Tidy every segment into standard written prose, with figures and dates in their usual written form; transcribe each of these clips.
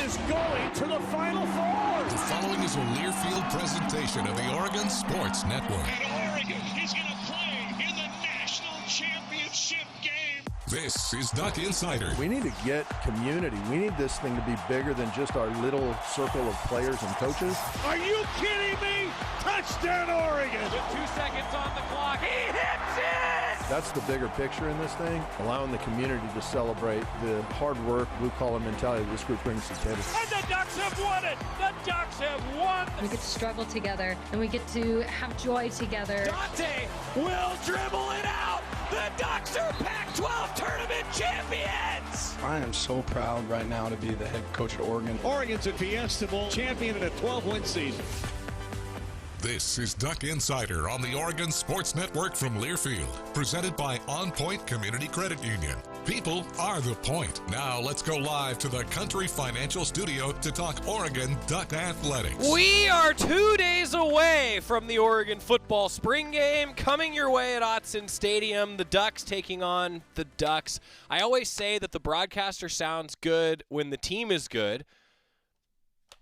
is going to the Final Four. The following is a Learfield presentation of the Oregon Sports Network. And Oregon is going to play in the national championship game. This is Duck Insider. We need to get community. We need this thing to be bigger than just our little circle of players and coaches. Are you kidding me? Touchdown, Oregon. With 2 seconds on the clock, he hits it! That's the bigger picture in this thing, allowing the community to celebrate the hard work, blue-collar mentality this group brings to the table. And the Ducks have won it! The Ducks have won! We get to struggle together, and we get to have joy together. Dante will dribble it out! The Ducks are Pac-12 tournament champions! I am so proud right now to be the head coach at Oregon. Oregon's a Fiesta Bowl champion in a 12-win season. This is Duck Insider on the Oregon Sports Network from Learfield, presented by OnPoint Community Credit Union. People are the point. Now let's go live to the Country Financial Studio to talk Oregon Duck Athletics. We are 2 days away from the Oregon football spring game coming your way at Autzen Stadium. The Ducks taking on the Ducks. I always say that the broadcaster sounds good when the team is good.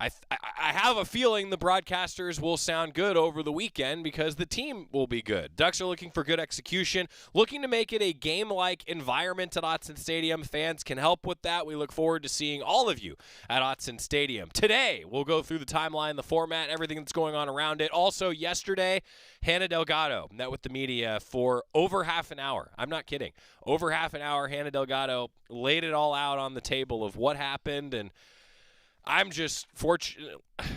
I have a feeling the broadcasters will sound good over the weekend because the team will be good. Ducks are looking for good execution, looking to make it a game-like environment at Autzen Stadium. Fans can help with that. We look forward to seeing all of you at Autzen Stadium. Today, we'll go through the timeline, the format, everything that's going on around it. Also, yesterday, Hanna Delgado met with the media for over half an hour. I'm not kidding. Over half an hour, Hanna Delgado laid it all out on the table of what happened, and I'm just fortunate,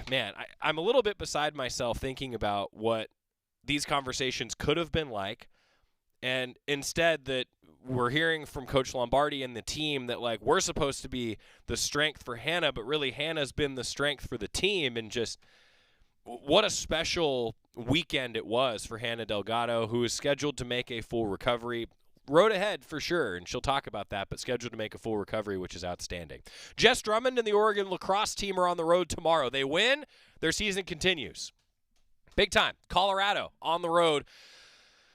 man, I'm a little bit beside myself thinking about what these conversations could have been like. And instead that we're hearing from Coach Lombardi and the team that, like, we're supposed to be the strength for Hanna, but really Hannah's been the strength for the team. And just what a special weekend it was for Hanna Delgado, who is scheduled to make a full recovery. Road ahead for sure, and she'll talk about that, but scheduled to make a full recovery, which is outstanding. Jess Drummond and the Oregon Lacrosse team are on the road tomorrow. They win, their season continues. Big time. Colorado on the road.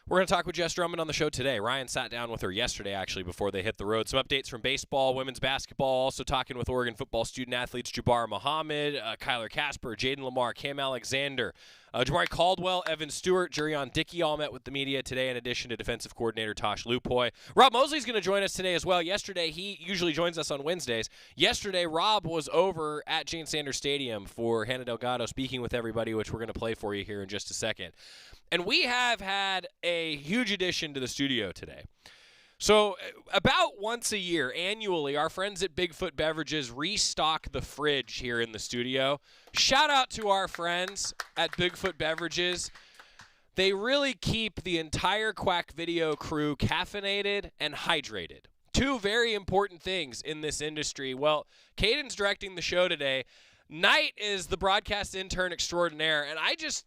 We're going to talk with Jess Drummond on the show today. Ryan sat down with her yesterday, actually, before they hit the road. Some updates from baseball, women's basketball, also talking with Oregon football student-athletes Jabbar Muhammad, Kyler Casper, Jaden Lamar, Cam Alexander, Jamari Caldwell, Evan Stewart, Jurion Dickey all met with the media today, in addition to defensive coordinator Tosh Lupoy. Rob Moseley's going to join us today as well. Yesterday, he usually joins us on Wednesdays. Yesterday, Rob was over at Jane Sanders Stadium for Hanna Delgado, speaking with everybody, which we're going to play for you here in just a second. And we have had a huge addition to the studio today. So about once a year, annually, our friends at Bigfoot Beverages restock the fridge here in the studio. Shout out to our friends at Bigfoot Beverages. They really keep the entire Quack Video crew caffeinated and hydrated. Two very important things in this industry. Well, Caden's directing the show today. Knight is the broadcast intern extraordinaire, and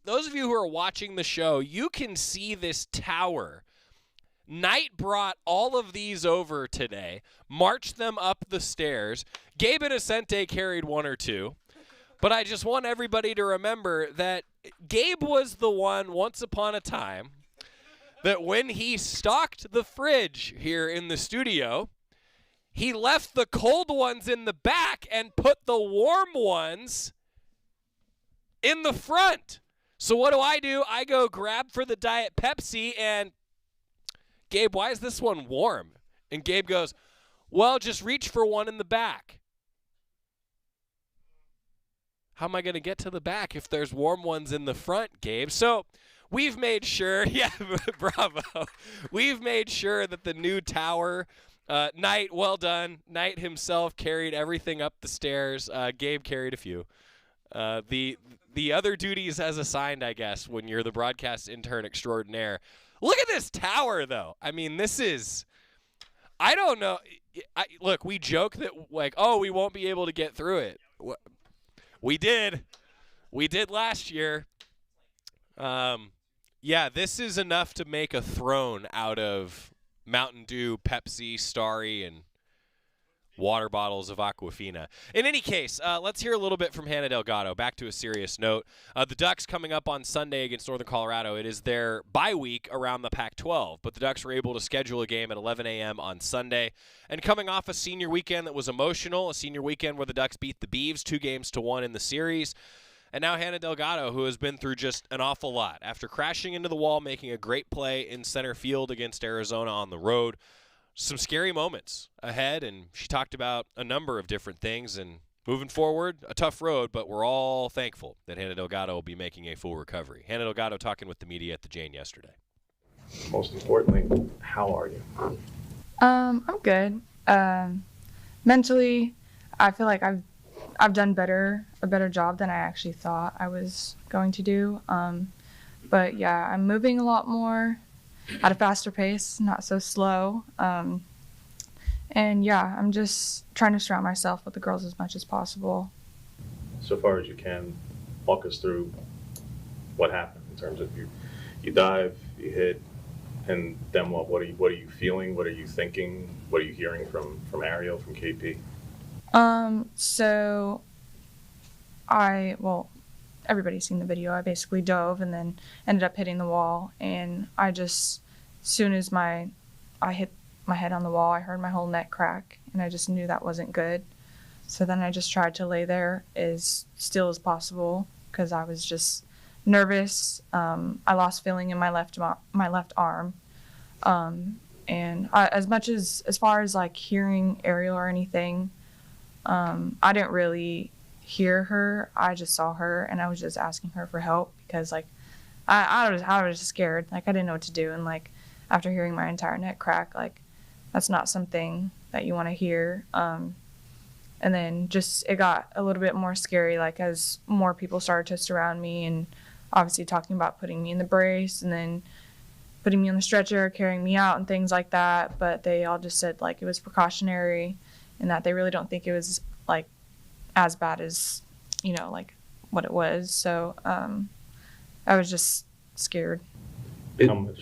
those of you who are watching the show, you can see this tower. Knight brought all of these over today, marched them up the stairs. Gabe and Asante carried one or two, but I just want everybody to remember that Gabe was the one once upon a time that when he stocked the fridge here in the studio, he left the cold ones in the back and put the warm ones in the front. So what do? I go grab for the Diet Pepsi and, Gabe, why is this one warm? And Gabe goes, well, just reach for one in the back. How am I going to get to the back if there's warm ones in the front, Gabe? So we've made sure, bravo. We've made sure that the new tower, Knight, well done. Knight himself carried everything up the stairs. Gabe carried a few. The other duties as assigned, I guess, when you're the broadcast intern extraordinaire. Look at this tower, though. I mean, this is – I don't know. Look, we joke that, like, oh, we won't be able to get through it. We did. We did last year. Yeah, this is enough to make a throne out of Mountain Dew, Pepsi, Starry, and water bottles of Aquafina. In any case, let's hear a little bit from Hanna Delgado. Back to a serious note. The Ducks coming up on Sunday against Northern Colorado. It is their bye week around the Pac-12, but the Ducks were able to schedule a game at 11 a.m. on Sunday. And coming off a senior weekend that was emotional, a senior weekend where the Ducks beat the Beavs 2-1 in the series. And now Hanna Delgado, who has been through just an awful lot. After crashing into the wall, making a great play in center field against Arizona on the road. Some scary moments ahead, and she talked about a number of different things. And moving forward, a tough road, but we're all thankful that Hanna Delgado will be making a full recovery. Hanna Delgado talking with the media at the Jane yesterday. Most importantly, how are you? I'm good. Mentally, I feel like I've done a better job than I actually thought I was going to do. But yeah, I'm moving a lot more at a faster pace, not so slow. And yeah, I'm just trying to surround myself with the girls as much as possible. So far as you can, walk us through what happened in terms of you dive, you hit, and then what? What are you feeling? What are you thinking? What are you hearing from Ariel, from KP? So everybody's seen the video. I basically dove and then ended up hitting the wall. And as soon as I hit my head on the wall, I heard my whole neck crack, and I just knew that wasn't good. So then I just tried to lay there as still as possible because I was just nervous. I lost feeling in my left arm. And as far as like hearing Ariel or anything, I didn't really hear her. I just saw her, and I was just asking her for help because like I was just scared. Like I didn't know what to do, and like after hearing my entire neck crack, like that's not something that you want to hear. And then just it got a little bit more scary, like as more people started to surround me and obviously talking about putting me in the brace and then putting me on the stretcher, carrying me out and things like that. But they all just said like it was precautionary and that they really don't think it was like as bad as, like what it was. So I was just scared.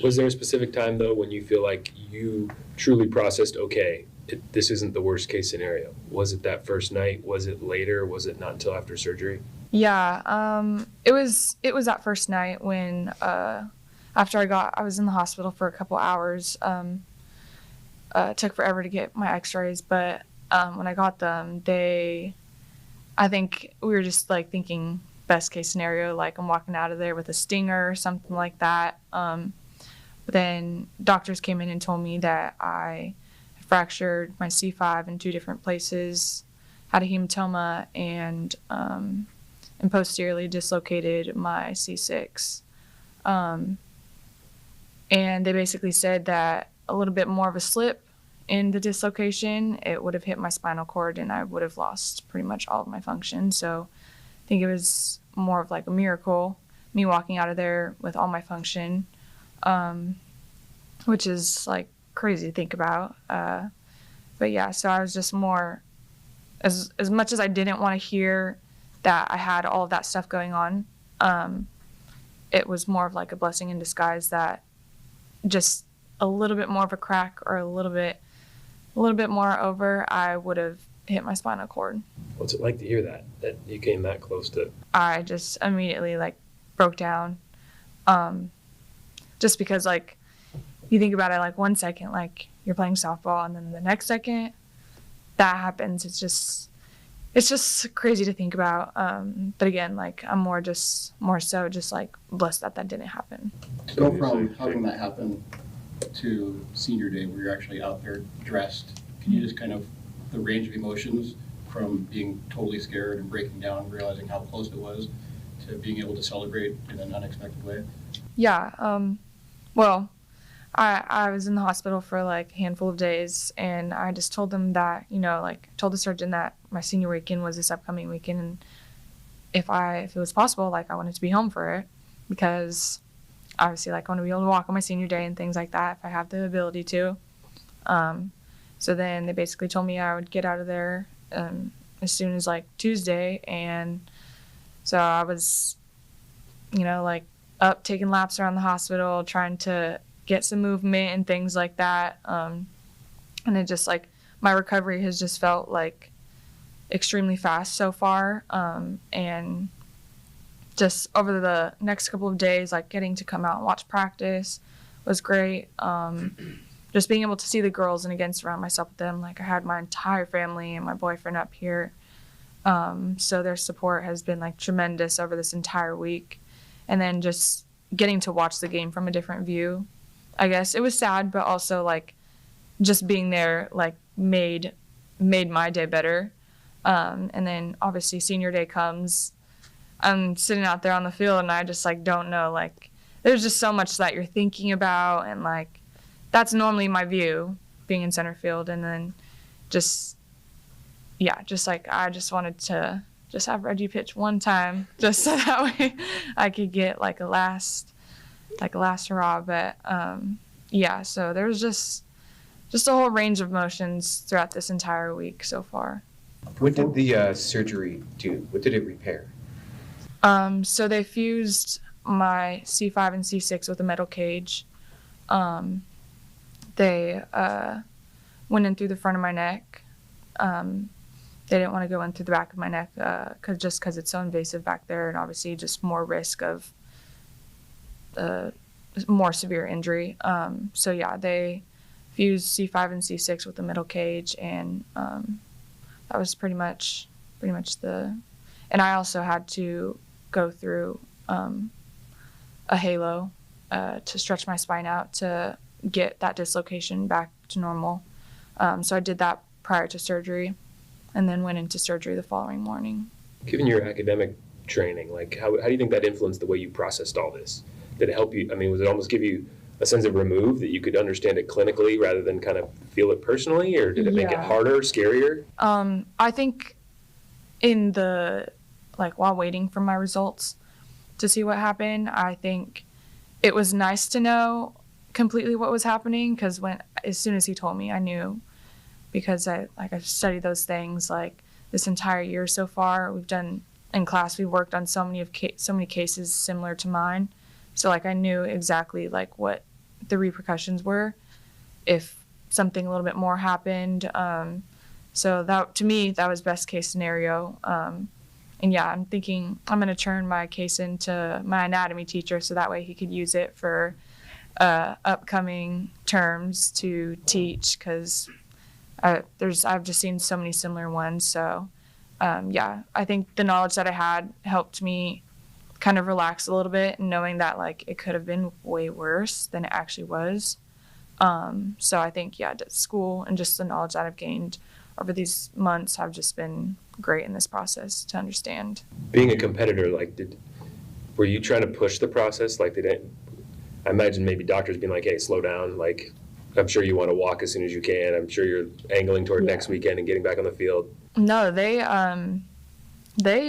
Was there a specific time, though, when you feel like you truly processed, okay, this isn't the worst case scenario? Was it that first night? Was it later? Was it not until after surgery? Yeah, it was that first night when after I was in the hospital for a couple hours. It took forever to get my x-rays, but when I got them, I think we were just like thinking best case scenario, like I'm walking out of there with a stinger or something like that. But then doctors came in and told me that I fractured my C5 in 2 different places, had a hematoma, and posteriorly dislocated my C6. And they basically said that a little bit more of a slip in the dislocation, it would have hit my spinal cord and I would have lost pretty much all of my function. So I think it was more of like a miracle, me walking out of there with all my function, which is like crazy to think about. But yeah, so I was just more, as much as I didn't want to hear that I had all of that stuff going on, it was more of like a blessing in disguise that just a little bit more of a crack or a little bit more over, I would have hit my spinal cord. What's it like to hear that you came that close to? I just immediately like broke down. Just because like you think about it, like 1 second, like you're playing softball, and then the next second that happens. It's just crazy to think about. But again, like I'm more so just like blessed that didn't happen. Go from having that happen to senior day where you're actually out there dressed. Can you just kind of the range of emotions from being totally scared and breaking down, realizing how close it was, to being able to celebrate in an unexpected way? Yeah. Well, I was in the hospital for like a handful of days, and I just told them that, told the surgeon that my senior weekend was this upcoming weekend, and if it was possible, like I wanted to be home for it, because obviously like I want to be able to walk on my senior day and things like that if I have the ability to. So then they basically told me I would get out of there as soon as like Tuesday, and so I was, like up taking laps around the hospital trying to get some movement and things like that. And it just like my recovery has just felt like extremely fast so far. And just over the next couple of days, like getting to come out and watch practice was great. Just being able to see the girls and again surround myself with them. Like I had my entire family and my boyfriend up here. So their support has been like tremendous over this entire week. And then just getting to watch the game from a different view. I guess it was sad, but also like just being there like made my day better. And then obviously senior day comes. I'm sitting out there on the field and I just like don't know, like there's just so much that you're thinking about, and like that's normally my view being in center field. And then just like I just wanted to just have Reggie pitch one time just so that way I could get like a last hurrah. But so there's just a whole range of emotions throughout this entire week so far. What did the surgery do? What did it repair? So they fused my C5 and C6 with a metal cage. They went in through the front of my neck. They didn't want to go in through the back of my neck because it's so invasive back there, and obviously just more risk of more severe injury. They fused C5 and C6 with the metal cage, and that was pretty much the. And I also had to go through a halo to stretch my spine out to get that dislocation back to normal. So I did that prior to surgery, and then went into surgery the following morning. Given your academic training, like how do you think that influenced the way you processed all this? Did it help you? I mean, was it almost give you a sense of remove that you could understand it clinically rather than kind of feel it personally, or did it make it harder, scarier? I think while waiting for my results to see what happened, I think it was nice to know completely what was happening, because as soon as he told me, I knew, because I've studied those things like this entire year so far. We've done in class, we've worked on so many cases similar to mine, so like I knew exactly like what the repercussions were if something a little bit more happened. So that, to me, that was best case scenario. And yeah, I'm thinking I'm going to turn my case into my anatomy teacher so that way he could use it for upcoming terms to teach, because I've just seen so many similar ones. So I think the knowledge that I had helped me kind of relax a little bit, and knowing that like it could have been way worse than it actually was. So I think school and just the knowledge that I've gained over these months have just been great in this process to understand. Being a competitor, like, were you trying to push the process? Like, I imagine maybe doctors being like, hey, slow down. Like, I'm sure you want to walk as soon as you can. I'm sure you're angling toward next weekend and getting back on the field. No, they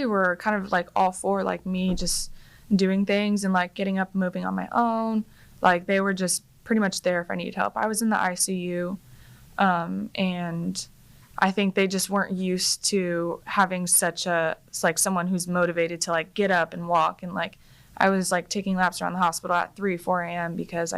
were kind of like all for like me just doing things and like getting up and moving on my own. Like they were just pretty much there if I needed help. I was in the ICU, and I think they just weren't used to having someone who's motivated to like get up and walk. And like I was like taking laps around the hospital at 4 a.m. because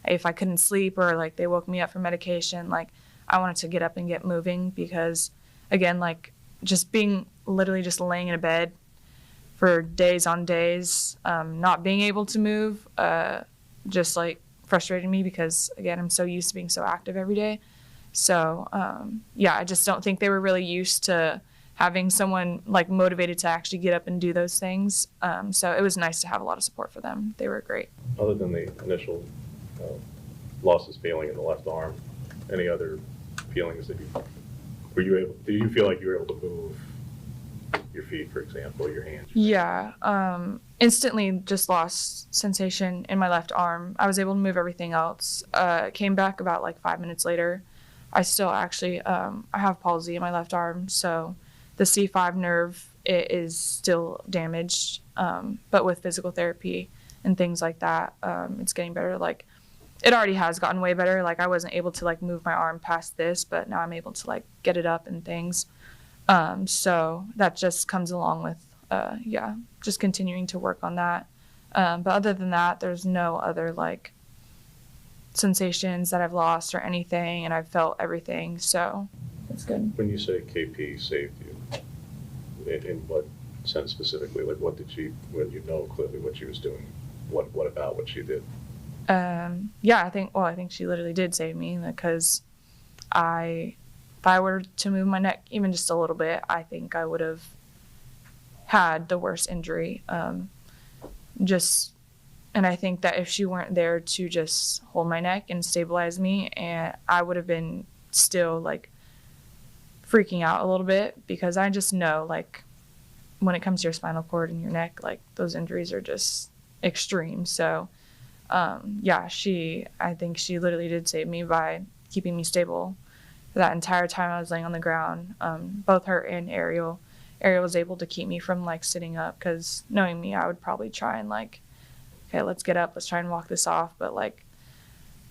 if I couldn't sleep or like they woke me up for medication, like I wanted to get up and get moving, because again, like just being literally just laying in a bed for days on days, not being able to move, just like frustrated me, because again, I'm so used to being so active every day. So I just don't think they were really used to having someone like motivated to actually get up and do those things. So it was nice to have a lot of support for them. They were great. Other than the initial losses feeling in the left arm, any other feelings that did you feel like you were able to move your feet, for example, your hands? Yeah, instantly just lost sensation in my left arm. I was able to move everything else. Came back about like 5 minutes later. I still actually, I have palsy in my left arm, so the C5 nerve is still damaged, but with physical therapy and things like that, it's getting better. Like, it already has gotten way better. Like, I wasn't able to, like, move my arm past this, but now I'm able to, like, get it up and things. So that just comes along with, just continuing to work on that. But other than that, there's no other, like, sensations that I've lost or anything, and I've felt everything. So it's good. When you say KP saved you, in what sense specifically? Like, what did she? When you know clearly what she was doing, what about what she did? Yeah, I think she literally did save me, because if I were to move my neck even just a little bit, I think I would have had the worst injury. And I think that if she weren't there to just hold my neck and stabilize me, and I would have been still like freaking out a little bit, because I just know, like, when it comes to your spinal cord and your neck, like, those injuries are just extreme. So yeah, I think she literally did save me by keeping me stable for that entire time I was laying on the ground. Both her and Ariel was able to keep me from, like, sitting up, because knowing me, I would probably try and, like, okay, let's get up, let's try and walk this off. But, like,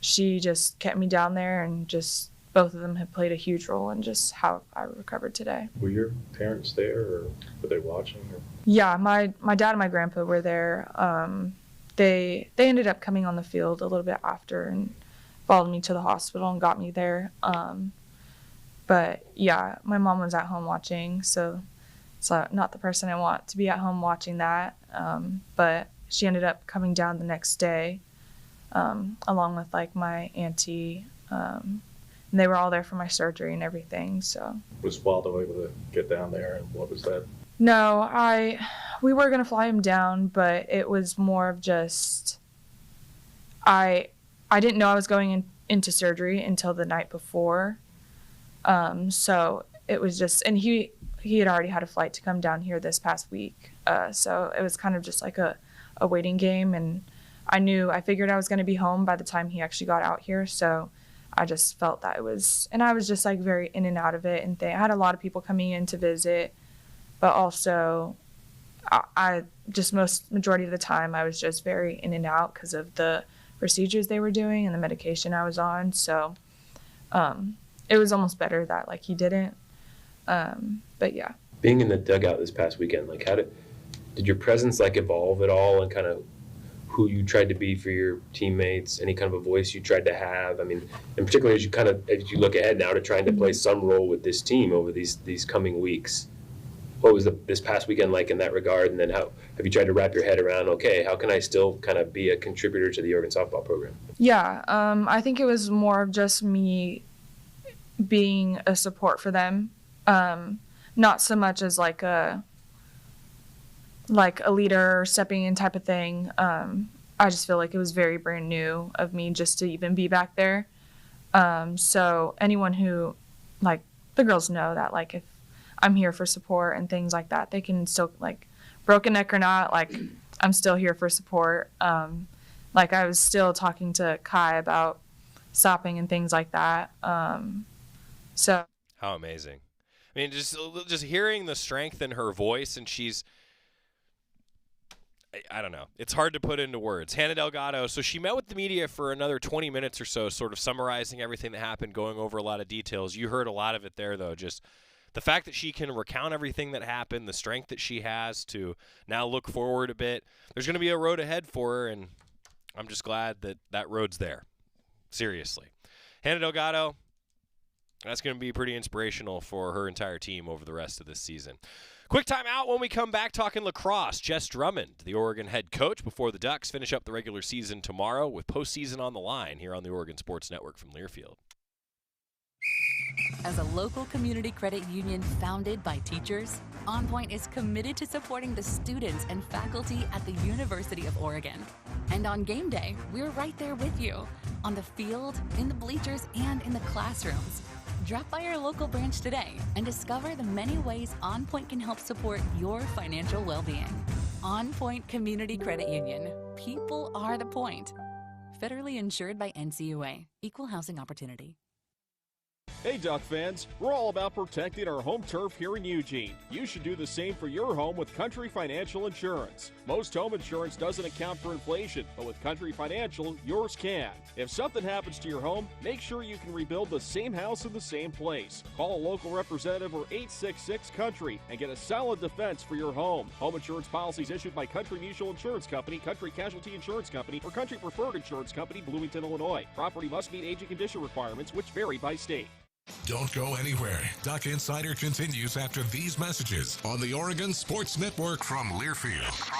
she just kept me down there, and just both of them have played a huge role in just how I recovered today. Were your parents there, or were they watching? Or? Yeah, my dad and my grandpa were there. They ended up coming on the field a little bit after and followed me to the hospital and got me there. But yeah, my mom was at home watching, so it's not the person I want to be at home watching that. But she ended up coming down the next day, along with, like, my auntie. And they were all there for my surgery and everything. So was Waldo able to get down there, and what was that? No, we were gonna fly him down, but it was more of just I didn't know I was going into surgery until the night before. So it was just, and he had already had a flight to come down here this past week. So it was kind of just like a waiting game, and I figured I was going to be home by the time he actually got out here. So I just felt that and I was just, like, very in and out of it, and I had a lot of people coming in to visit, but also I just majority of the time I was just very in and out because of the procedures they were doing and the medication I was on. So it was almost better that, like, he didn't. But yeah. Being in the dugout this past weekend, like, how did your presence, like, evolve at all, and kind of who you tried to be for your teammates, any kind of a voice you tried to have? I mean, and particularly as you look ahead now to trying to play some role with this team over these coming weeks, what was this past weekend like in that regard? And then how have you tried to wrap your head around, okay, how can I still kind of be a contributor to the Oregon softball program? Yeah, I think it was more of just me being a support for them, not so much as like a leader or stepping in type of thing. I just feel like it was very brand new of me just to even be back there. So anyone who, like, the girls know that, like, if I'm here for support and things like that, they can still, like, broken neck or not, like, I'm still here for support. Like, I was still talking to Kai about stopping and things like that. So how amazing. I mean, just hearing the strength in her voice, and I don't know. It's hard to put into words. Hanna Delgado, so she met with the media for another 20 minutes or so, sort of summarizing everything that happened, going over a lot of details. You heard a lot of it there, though. Just the fact that she can recount everything that happened, the strength that she has to now look forward a bit. There's going to be a road ahead for her, and I'm just glad that that road's there. Seriously. Hanna Delgado, that's going to be pretty inspirational for her entire team over the rest of this season. Quick time out. When we come back, talking lacrosse. Jess Drummond, the Oregon head coach, before the Ducks finish up the regular season tomorrow with postseason on the line here on the Oregon Sports Network from Learfield. As a local community credit union founded by teachers, OnPoint is committed to supporting the students and faculty at the University of Oregon. And on game day, we're right there with you, on the field, in the bleachers, and in the classrooms. Drop by our local branch today and discover the many ways OnPoint can help support your financial well-being. OnPoint Community Credit Union. People are the point. Federally insured by NCUA. Equal housing opportunity. Hey Duck fans, we're all about protecting our home turf here in Eugene. You should do the same for your home with Country Financial Insurance. Most home insurance doesn't account for inflation, but with Country Financial, yours can. If something happens to your home, make sure you can rebuild the same house in the same place. Call a local representative or 866-COUNTRY and get a solid defense for your home. Home insurance policies issued by Country Mutual Insurance Company, Country Casualty Insurance Company, or Country Preferred Insurance Company, Bloomington, Illinois. Property must meet age and condition requirements, which vary by state. Don't go anywhere. Duck Insider continues after these messages on the Oregon Sports Network from Learfield.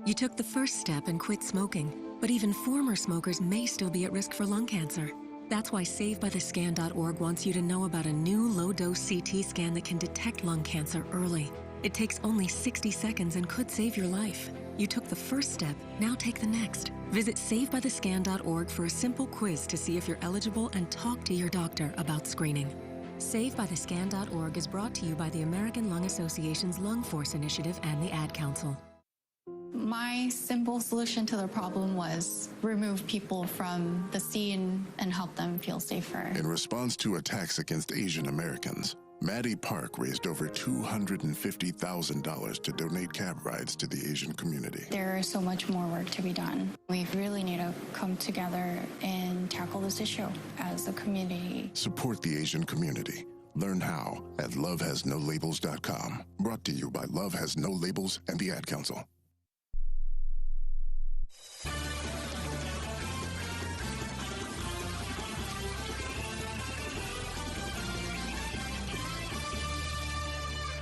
You took the first step and quit smoking, but even former smokers may still be at risk for lung cancer. That's why SaveByTheScan.org wants you to know about a new low-dose CT scan that can detect lung cancer early. It takes only 60 seconds and could save your life. You took the first step, now take the next. Visit SaveByTheScan.org for a simple quiz to see if you're eligible and talk to your doctor about screening. SaveByTheScan.org is brought to you by the American Lung Association's Lung Force Initiative and the Ad Council. My simple solution to the problem was remove people from the scene and help them feel safer. In response to attacks against Asian Americans, Maddie Park raised over $250,000 to donate cab rides to the Asian community. There is so much more work to be done. We really need to come together and tackle this issue as a community. Support the Asian community. Learn how at lovehasnolabels.com. Brought to you by Love Has No Labels and the Ad Council.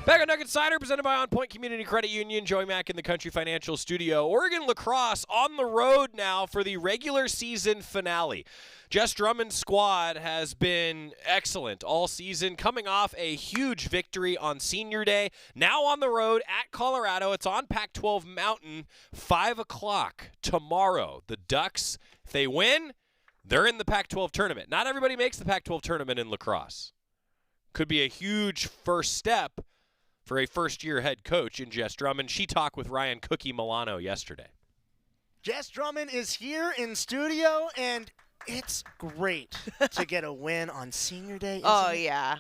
Back on Duck Insider, presented by OnPoint Community Credit Union. Joey Mack in the Country Financial Studio. Oregon Lacrosse on the road now for the regular season finale. Jess Drummond's squad has been excellent all season, coming off a huge victory on Senior Day. Now on the road at Colorado. It's on Pac-12 Mountain, 5 o'clock tomorrow. The Ducks, if they win, they're in the Pac-12 tournament. Not everybody makes the Pac-12 tournament in lacrosse. Could be a huge first step for a first-year head coach in Jess Drummond. She talked with Ryan Cookie Milano yesterday. Jess Drummond is here in studio, and it's great to get a win on Senior Day. Oh, yeah.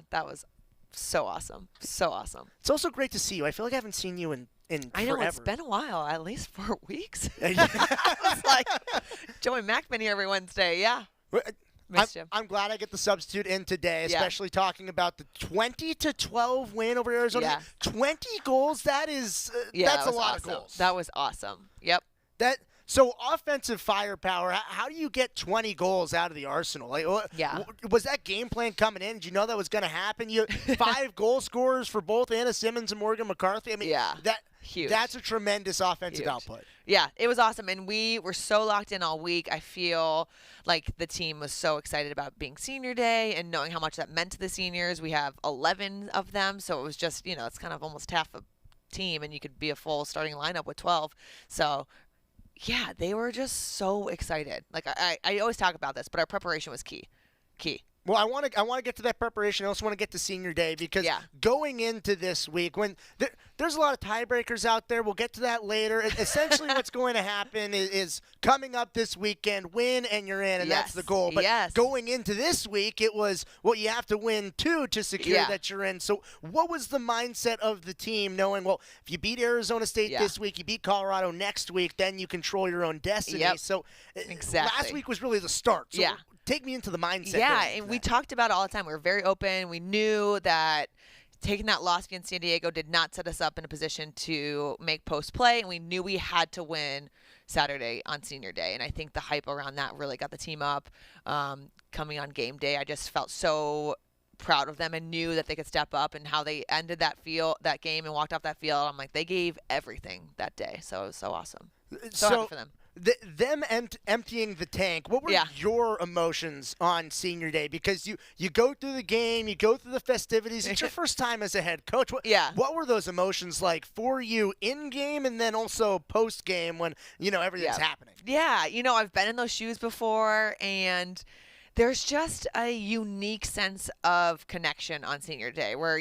That was so awesome. So awesome. It's also great to see you. I feel like I haven't seen you in I know, forever. it's been a while, at least 4 weeks. It's like Joey Mack been here every Wednesday, yeah. I'm glad I get the substitute in today, especially talking about the 20-12 win over Arizona. Yeah. 20 goals, that's a lot of goals. That was awesome. Yep. So offensive firepower, how do you get 20 goals out of the arsenal? Was that game plan coming in? Did you know that was going to happen? You 5 goal scorers for both Anna Simmons and Morgan McCarthy. I mean, huge. That's a tremendous offensive output. Yeah, it was awesome, and we were so locked in all week. I feel like the team was so excited about being Senior Day and knowing how much that meant to the seniors. We have 11 of them, so it was just, it's kind of almost half a team, and you could be a full starting lineup with 12. So, yeah, they were just so excited. Like, I always talk about this, but our preparation was key. Well, I want to get to that preparation. I also want to get to Senior Day because going into this week, when there's a lot of tiebreakers out there, we'll get to that later. Essentially, what's going to happen is coming up this weekend, win and you're in, and that's the goal. But going into this week, it was, you have to win 2 to secure that you're in. So what was the mindset of the team knowing, if you beat Arizona State this week, you beat Colorado next week, then you control your own destiny. Yep. So last week was really the start. So take me into the mindset. Yeah, and we talked about it all the time. We were very open. We knew that taking that loss against San Diego did not set us up in a position to make post play, and we knew we had to win Saturday on Senior Day. And I think the hype around that really got the team up. Coming on game day, I just felt so proud of them and knew that they could step up, and how they ended that game and walked off that field. I'm like, they gave everything that day. So it was so awesome. So happy for them. Them emptying the tank, what were your emotions on Senior Day? Because you go through the game, you go through the festivities. It's your first time as a head coach. What were those emotions like for you in game and then also post game when everything's happening? Yeah, I've been in those shoes before, and there's just a unique sense of connection on Senior Day where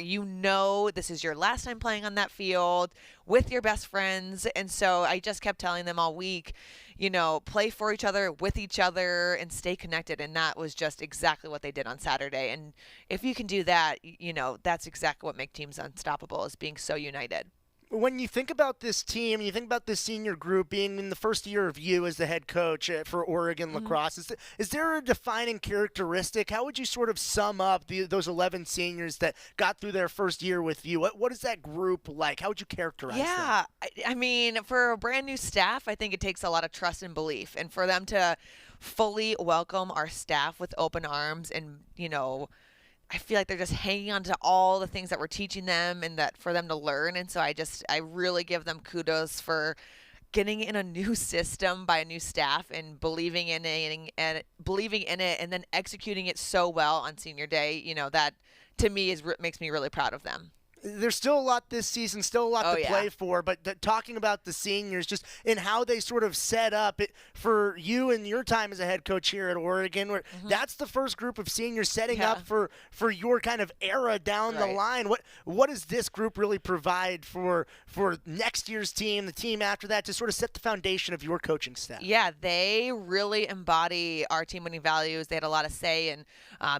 this is your last time playing on that field with your best friends. And so I just kept telling them all week, play for each other, with each other, and stay connected. And that was just exactly what they did on Saturday. And if you can do that, that's exactly what makes teams unstoppable, is being so united. When you think about this team, you think about this senior group being in the first year of you as the head coach for Oregon Lacrosse, is there a defining characteristic? How would you sort of sum up those 11 seniors that got through their first year with you? What is that group like? How would you characterize them? Yeah, I mean, for a brand new staff, I think it takes a lot of trust and belief. And for them to fully welcome our staff with open arms and, I feel like they're just hanging on to all the things that we're teaching them and that for them to learn. And so I really give them kudos for getting in a new system by a new staff and believing in it and then executing it so well on senior day. That to me makes me really proud of them. There's still a lot this season, still a lot to play for, but talking about the seniors, just in how they sort of set up it for you and your time as a head coach here at Oregon, where that's the first group of seniors setting up for your kind of era down the line. What does this group really provide for next year's team, the team after that, to sort of set the foundation of your coaching staff? Yeah, they really embody our team winning values. They had a lot of say in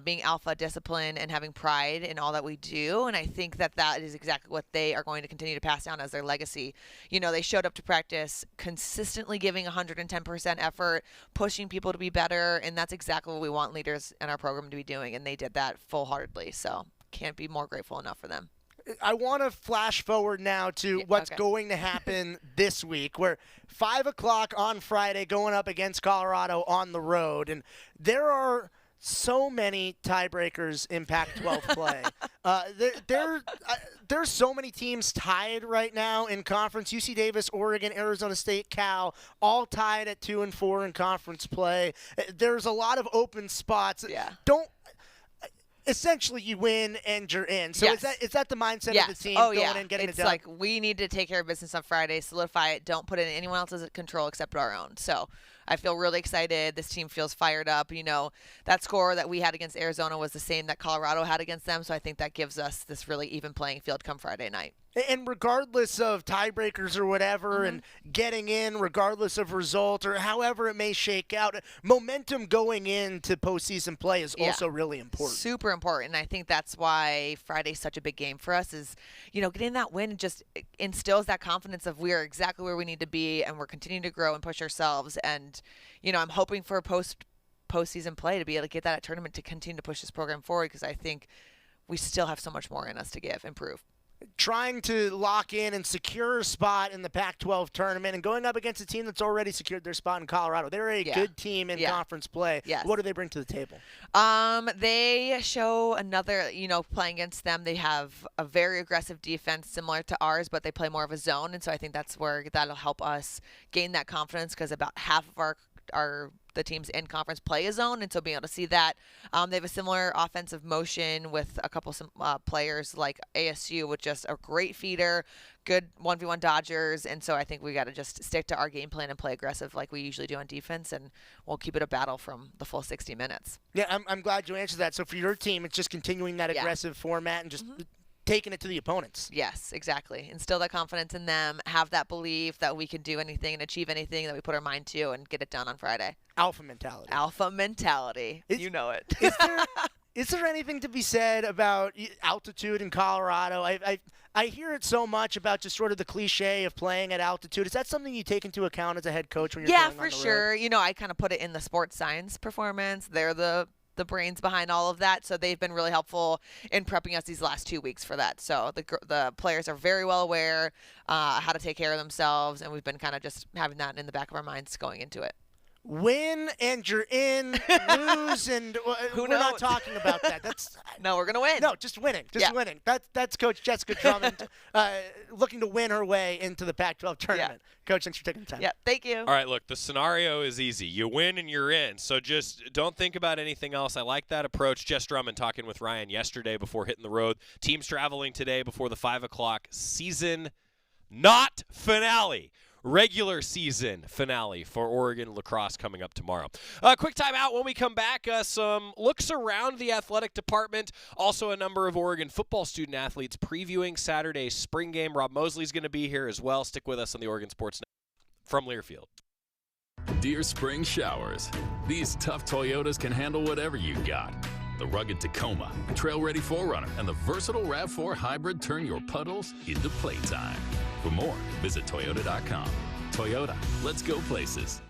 being alpha, discipline, and having pride in all that we do, and I think that is exactly what they are going to continue to pass down as their legacy. They showed up to practice consistently giving 110% effort, pushing people to be better, and that's exactly what we want leaders in our program to be doing, and they did that full-heartedly, so can't be more grateful enough for them. I want to flash forward now to what's going to happen this week. We're 5 o'clock on Friday going up against Colorado on the road, and there are so many tiebreakers in Pac-12 play. There's so many teams tied right now in conference. UC Davis, Oregon, Arizona State, Cal, all tied at 2 and 4 in conference play. There's a lot of open spots. Essentially, you win and you're in. So is that the mindset of the team going in and getting it done? It's like we need to take care of business on Friday, solidify it, don't put it in anyone else's control except our own. So I feel really excited. This team feels fired up. That score that we had against Arizona was the same that Colorado had against them. So I think that gives us this really even playing field come Friday night. And regardless of tiebreakers or whatever, and getting in regardless of result or however it may shake out, momentum going into postseason play is also really important. Super important. And I think that's why Friday's such a big game for us is, getting that win just instills that confidence of we are exactly where we need to be and we're continuing to grow and push ourselves. And, I'm hoping for postseason play to be able to get that tournament to continue to push this program forward because I think we still have so much more in us to give, improve. Trying to lock in and secure a spot in the Pac-12 tournament and going up against a team that's already secured their spot in Colorado. They're a good team in conference play. Yes. What do they bring to the table? They show another, playing against them, they have a very aggressive defense similar to ours, but they play more of a zone. And so I think that's where that'll help us gain that confidence because about half of the teams in conference play a zone, and so being able to see that. They have a similar offensive motion with a couple players like ASU with just a great feeder, good 1v1 dodgers, and so I think we got to just stick to our game plan and play aggressive like we usually do on defense, and we'll keep it a battle from the full 60 minutes. Yeah, I'm glad you answered that. So for your team, it's just continuing that aggressive format and just taking it to the opponents. Yes, exactly. Instill that confidence in them, have that belief that we can do anything and achieve anything that we put our mind to and get it done on Friday. Alpha mentality. Alpha mentality. You know it. Is there anything to be said about altitude in Colorado? I hear it so much about just sort of the cliche of playing at altitude. Is that something you take into account as a head coach when you're going on the road? Yeah, for sure. I kind of put it in the sports science performance. They're the brains behind all of that, so they've been really helpful in prepping us these last 2 weeks for that. So the players are very well aware how to take care of themselves, and we've been kind of just having that in the back of our minds going into it. Win and you're in, lose and we're not talking about that. No, we're gonna win. No, just winning, winning. That's Coach Jessica Drummond looking to win her way into the Pac-12 tournament. Coach, thanks for taking the time. Yeah, thank you. All right, look, the scenario is easy. You win and you're in, so just don't think about anything else. I like that approach. Jess Drummond talking with Ryan yesterday before hitting the road. Teams traveling today before the 5 o'clock season, not finale. Regular season finale for Oregon Lacrosse coming up tomorrow. Quick timeout. When we come back, some looks around the athletic department. Also a number of Oregon football student athletes previewing Saturday's spring game. Rob Moseley's going to be here as well. Stick with us on the Oregon Sports Network from Learfield. Dear spring showers, these tough Toyotas can handle whatever you got. The rugged Tacoma, trail-ready 4Runner, and the versatile RAV4 Hybrid turn your puddles into playtime. For more, visit Toyota.com. Toyota, let's go places.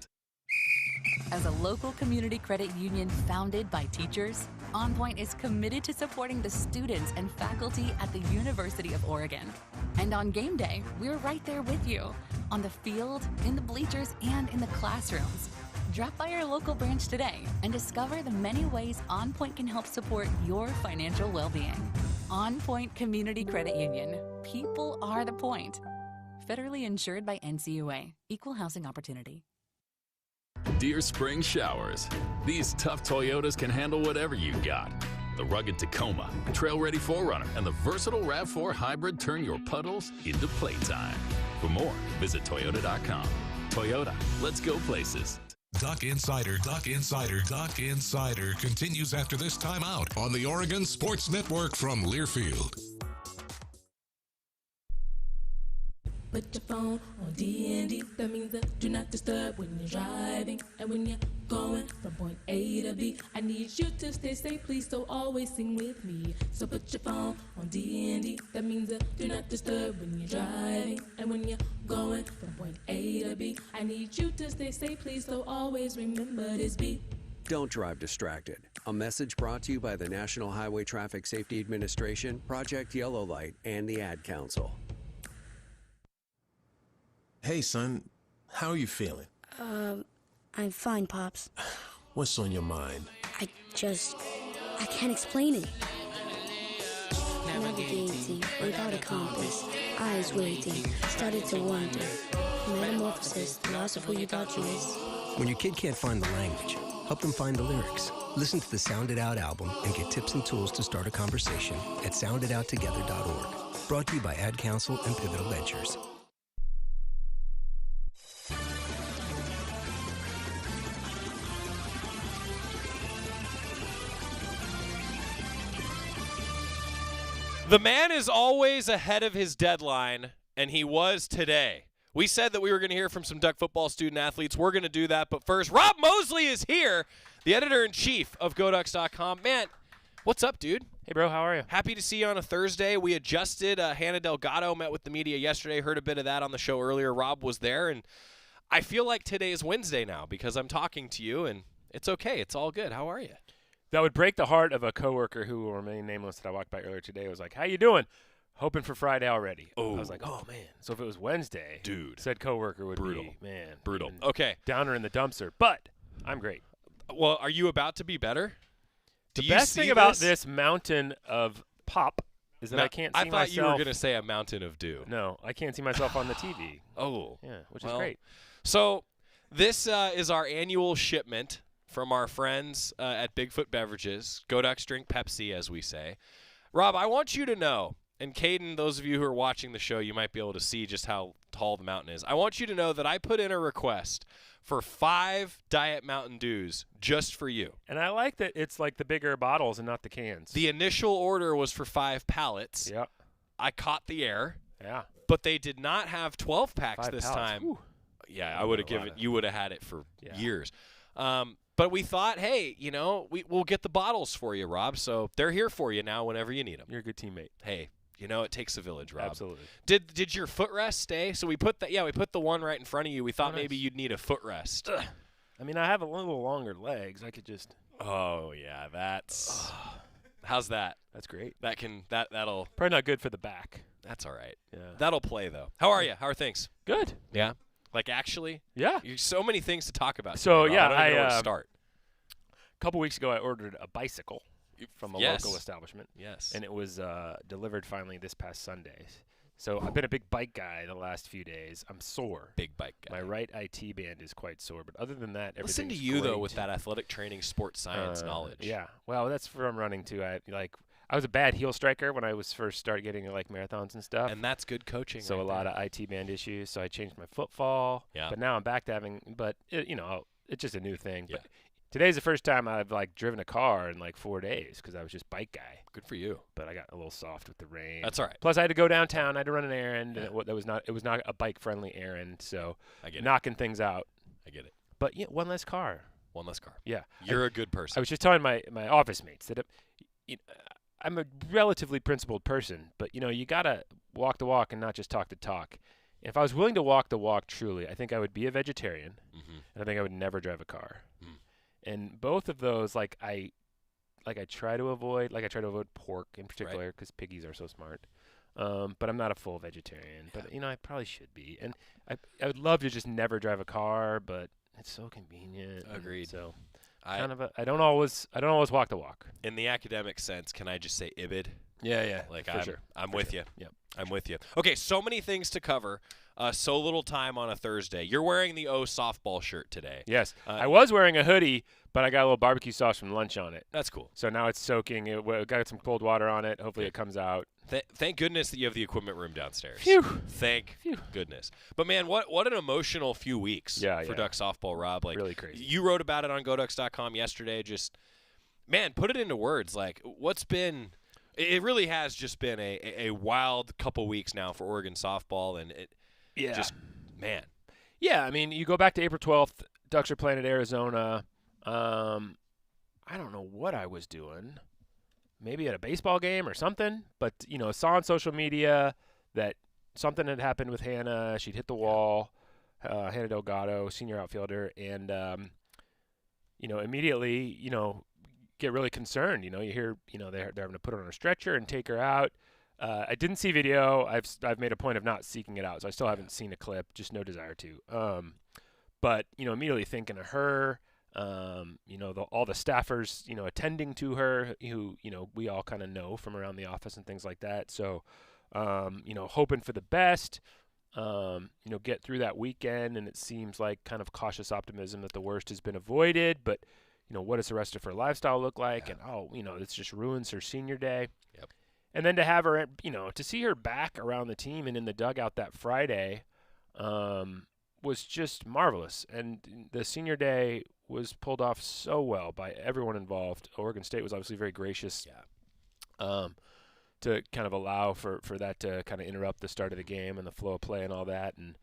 As a local community credit union founded by teachers, OnPoint is committed to supporting the students and faculty at the University of Oregon. And on game day, we're right there with you, on the field, in the bleachers, and in the classrooms. Drop by our local branch today and discover the many ways OnPoint can help support your financial well-being. OnPoint Community Credit Union. People are the point. Federally insured by NCUA. Equal housing opportunity. Dear Spring Showers. These tough Toyotas can handle whatever you got. The rugged Tacoma, trail-ready 4Runner, and the versatile RAV4 Hybrid turn your puddles into playtime. For more, visit Toyota.com. Toyota, let's go places. Duck Insider continues after this timeout on the Oregon Sports Network from Learfield. Put your phone on D&D, that means that do not disturb when you're driving. And when you're going from point A to B, I need you to stay safe, please, so always sing with me. So put your phone on D&D, that means that do not disturb when you're driving. And when you're going from point A to B, I need you to stay safe, please, so always remember this beat. Don't drive distracted. A message brought to you by the National Highway Traffic Safety Administration, Project Yellow Light, and the Ad Council. Hey, son. How are you feeling? I'm fine, Pops. What's on your mind? I can't explain it. Navigating without a compass, eyes waiting, started to wonder. Metamorphosis, the loss of who you thought you was. When your kid can't find the language, help them find the lyrics. Listen to the Sound It Out album and get tips and tools to start a conversation at sounditouttogether.org. Brought to you by Ad Council and Pivotal Ventures. The man is always ahead of his deadline, and he was today. We said that we were going to hear from some Duck football student athletes. We're going to do that, but first, Rob Moseley is here, the editor-in-chief of GoDucks.com. Man, what's up, dude? Hey, bro, how are you? Happy to see you on a Thursday. We adjusted. Hanna Delgado met with the media yesterday, heard a bit of that on the show earlier. Rob was there, and I feel like today is Wednesday now because I'm talking to you, and it's okay. It's all good. How are you? That would break the heart of a coworker who will remain nameless that I walked by earlier today. Was like, how you doing? Hoping for Friday already. Oh. I was like, oh, man. So if it was Wednesday, dude, said coworker would brutal. Be, man. Brutal. Okay. Downer in the dumpster. But I'm great. Well, are you about to be better? The best thing about this mountain of pop is that I can't see myself. I thought you were going to say a mountain of dew. No, I can't see myself on the TV. Oh. Yeah, which is great. So this is our annual shipment from our friends at Bigfoot Beverages. Go Ducks drink Pepsi, as we say. Rob, I want you to know, and Caden, those of you who are watching the show, you might be able to see just how tall the mountain is. I want you to know that I put in a request for 5 Diet Mountain Dews just for you. And I like that it's like the bigger bottles and not the cans. The initial order was for 5 pallets. Yep. I caught the air. Yeah. But they did not have 12 packs 5 this pallets. time. Ooh. Yeah, I would have given. You would have had it for years. But we thought, hey, you know, we'll get the bottles for you, Rob. So they're here for you now whenever you need them. You're a good teammate. Hey, you know, it takes a village, Rob. Absolutely. Did your footrest stay? So we put that. Yeah, we put the one right in front of you. We thought nice. maybe you'd need a footrest. I mean, I have a little longer legs. I could just. Oh yeah, that's. How's that? That's great. That'll. Probably not good for the back. That's all right. Yeah. That'll play though. How are you? How are things? Good. Yeah. Like actually. Yeah. There's so many things to talk about. So today, yeah, Rob. I don't even know where to start. A couple weeks ago, I ordered a bicycle from a local establishment. Yes. And it was delivered finally this past Sunday. So I've been a big bike guy the last few days. I'm sore. Big bike guy. My right IT band is quite sore, but other than that, everything's Listen to you great. Though with that athletic training, sports science knowledge. Yeah. Well, that's from running too. I was a bad heel striker when I was first started getting like marathons and stuff. And that's good coaching. So right a lot of IT band issues. So I changed my footfall. Yeah. But now I'm back to having. But it's just a new thing. Yeah. But today's the first time I've like driven a car in like 4 days because I was just bike guy. Good for you. But I got a little soft with the rain. That's all right. Plus I had to go downtown. I had to run an errand. Yeah. And it was not a bike friendly errand. So I get knocking things out. I get it. But yeah, one less car. One less car. Yeah. You're a good person. I was just telling my office mates that I'm a relatively principled person, but you gotta walk the walk and not just talk the talk. if I was willing to walk the walk truly, I think I would be a vegetarian, and I think I would never drive a car. And both of those, I try to avoid pork in particular because piggies are so smart. But I'm not a full vegetarian. But I probably should be. And I would love to just never drive a car, but it's so convenient. Agreed. So I don't always walk the walk. In the academic sense, can I just say ibid? Yeah. I'm with you. Yep. I'm with you. Okay, so many things to cover. So little time on a Thursday. You're wearing the O softball shirt today. Yes. I was wearing a hoodie, but I got a little barbecue sauce from lunch on it. That's cool. So now it's soaking. It got some cold water on it. Hopefully it comes out. Thank goodness that you have the equipment room downstairs. Phew. Thank goodness. But, man, what an emotional few weeks for Duck softball, Rob. Really crazy. You wrote about it on GoDucks.com yesterday. Just, man, put it into words. What's been – it really has just been a wild couple weeks now for Oregon softball. And just, man. Yeah, I mean, you go back to April 12th. Ducks are playing at Arizona. I don't know what I was doing. Maybe at a baseball game or something. But, saw on social media that something had happened with Hanna. She'd hit the wall. Hanna Delgado, senior outfielder. And, immediately, get really concerned. You hear, they're having to put her on a stretcher and take her out. I didn't see video. I've made a point of not seeking it out, so I still haven't seen a clip. Just no desire to. But immediately thinking of her, all the staffers, attending to her, who we all kind of know from around the office and things like that. So, hoping for the best. Get through that weekend, and it seems like kind of cautious optimism that the worst has been avoided. But what does the rest of her lifestyle look like? And this just ruins her senior day. Yep. And then to have her, to see her back around the team and in the dugout that Friday, was just marvelous. And the senior day was pulled off so well by everyone involved. Oregon State was obviously very gracious to kind of allow for that to kind of interrupt the start of the game and the flow of play and all that. And,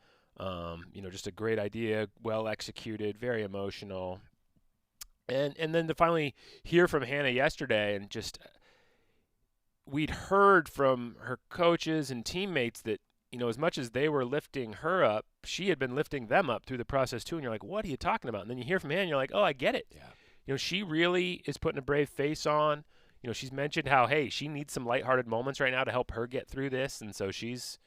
just a great idea, well executed, very emotional. And then to finally hear from Hanna yesterday and just we'd heard from her coaches and teammates that, as much as they were lifting her up, she had been lifting them up through the process too. And you're like, what are you talking about? And then you hear from Hanna and you're like, oh, I get it. Yeah. She really is putting a brave face on. She's mentioned how, hey, she needs some lighthearted moments right now to help her get through this. And so she's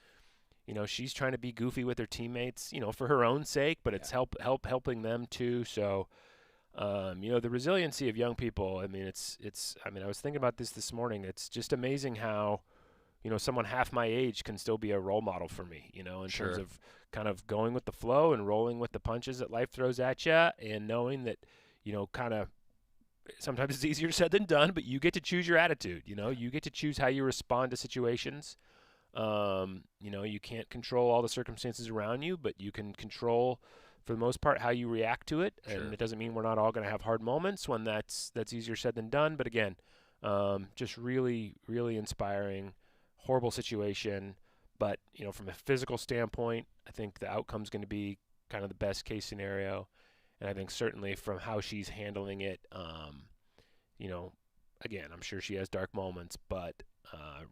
trying to be goofy with her teammates, for her own sake, but it's helping them too. So, the resiliency of young people, I was thinking about this morning. It's just amazing how, someone half my age can still be a role model for me, in terms of kind of going with the flow and rolling with the punches that life throws at you, and knowing that, kind of sometimes it's easier said than done, but you get to choose your attitude. You get to choose how you respond to situations. You can't control all the circumstances around you, but you can control, for the most part, how you react to it. Sure. And it doesn't mean we're not all going to have hard moments when that's easier said than done. But again, just really, really inspiring. Horrible situation, but from a physical standpoint, I think the outcome's going to be kind of the best case scenario. And I think certainly from how she's handling it, again, I'm sure she has dark moments, but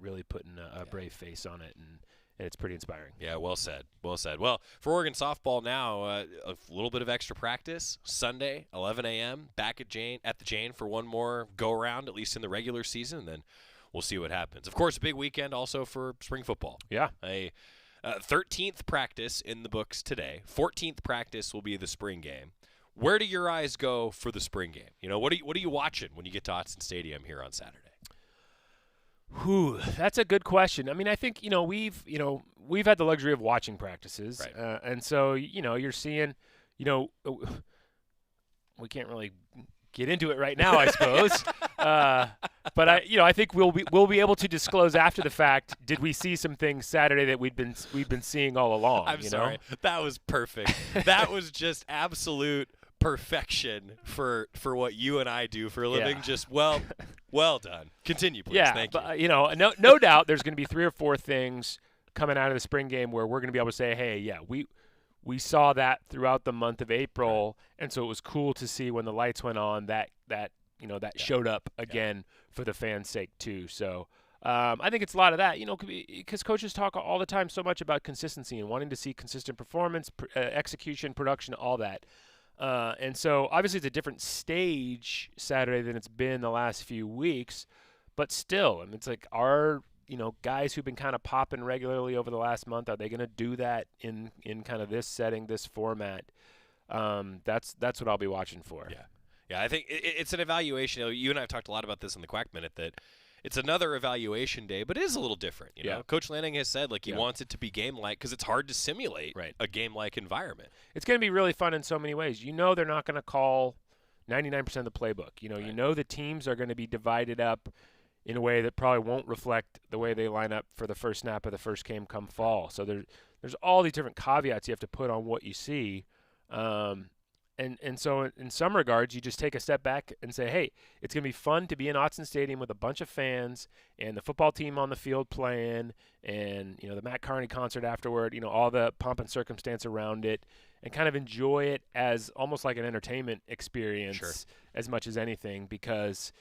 really putting a brave face on it, and it's pretty inspiring. Yeah, well said. Well said. Well, for Oregon softball now, a little bit of extra practice. Sunday, 11 a.m., back at the Jane for one more go-around, at least in the regular season, and then we'll see what happens. Of course, a big weekend also for spring football. Yeah. A 13th practice in the books today. 14th practice will be the spring game. Where do your eyes go for the spring game? What are you watching when you get to Autzen Stadium here on Saturday? That's a good question. I think we've had the luxury of watching practices, right. And so you're seeing, we can't really get into it right now, I suppose. But I think we'll be able to disclose after the fact. Did we see some things Saturday that we've been seeing all along? I'm sorry. That was perfect. That was just absolute perfection for what you and I do for a living. Yeah. Just well done. Continue, please. Yeah, Thank but, you. No doubt there's going to be 3 or 4 things coming out of the spring game where we're going to be able to say, hey, yeah, we saw that throughout the month of April, and so it was cool to see when the lights went on that showed up again for the fans' sake too. So I think it's a lot of that, because coaches talk all the time so much about consistency and wanting to see consistent performance, execution, production, all that. And so obviously it's a different stage Saturday than it's been the last few weeks, but still, I mean, it's like our guys who've been kind of popping regularly over the last month, are they going to do that in kind of this setting, this format? That's what I'll be watching for. Yeah, I think it's an evaluation. You and I have talked a lot about this in the Quack Minute, that it's another evaluation day, but it is a little different. You know? Coach Lanning has said he wants it to be game-like because it's hard to simulate a game-like environment. It's going to be really fun in so many ways. They're not going to call 99% of the playbook. You know the teams are going to be divided up in a way that probably won't reflect the way they line up for the first snap of the first game come fall. So there's all these different caveats you have to put on what you see. And so in some regards, you just take a step back and say, hey, it's going to be fun to be in Autzen Stadium with a bunch of fans and the football team on the field playing and, the Matt Carney concert afterward, all the pomp and circumstance around it, and kind of enjoy it as almost like an entertainment experience as much as anything, because